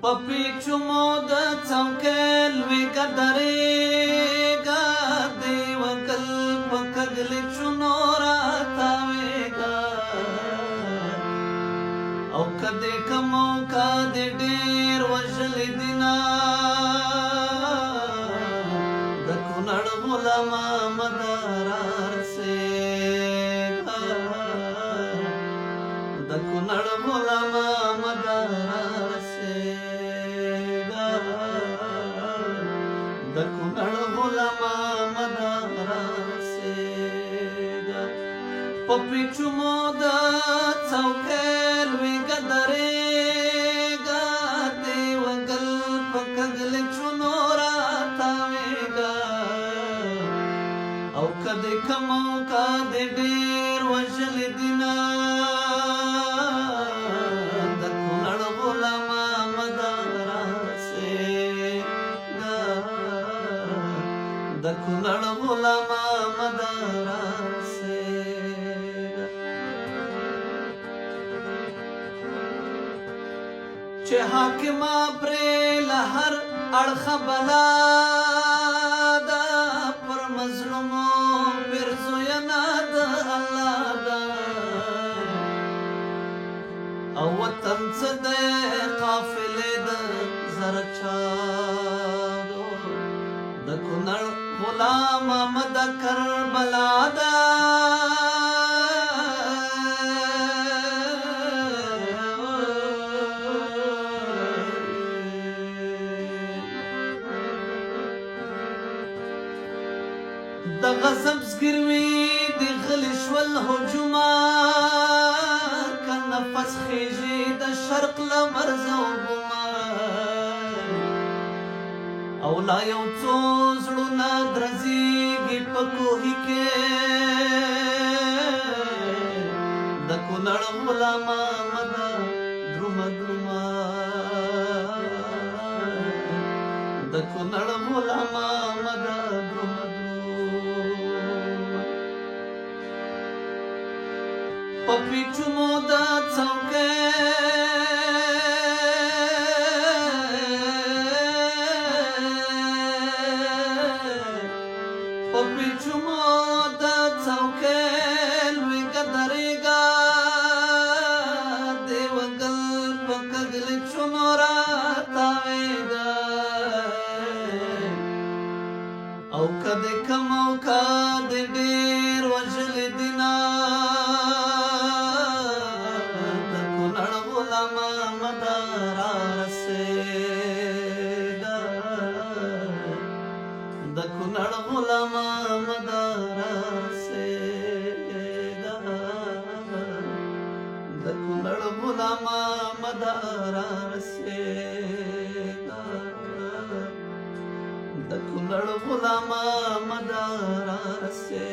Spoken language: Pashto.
پپیچو مود چوکل وی کدریگا دیو کل پکگلی چنورا تاویگا او کدی کمو کدی ډیر وژلی دینا د کونړ غلام مدار سیگا د کونړ غلام مدار سیگا د کونړ غلام مدار سیگا پپیچو مود چوکل وی کدریگا دیو گل پکگل چنورا تاویگا او کدی کمو کدی ډیر وژل دینا د کونړ غلام مدار سیگا د کونړ غلام مدار سیگا چې حاکما پرې لهر اړخ بلا دا پر مظلومو پرزوینا د الله دا او وطن څه د قافلې د زرچاودو د کونړ غلام مد کربلا دا د غصب زګروي د غلش والهجومات کن نفس خیجی د شرق لمرز او ګمان او لا یو څو زړونه درزیږي په کوهي کې د کونړ غلام مدا دروم دروما د کونړ غلام مدا دروم پپیچو مود چوکل وی کدریگا دیو گل پکگل چنورا تاویگا او کدی کمو کدی ډیر وژل دینا د کونړ غلام مدار سیگا د کونړ غلام مدار سیگا د کونړ غلام مدار سیگا د کونړ غلام مدار سیگا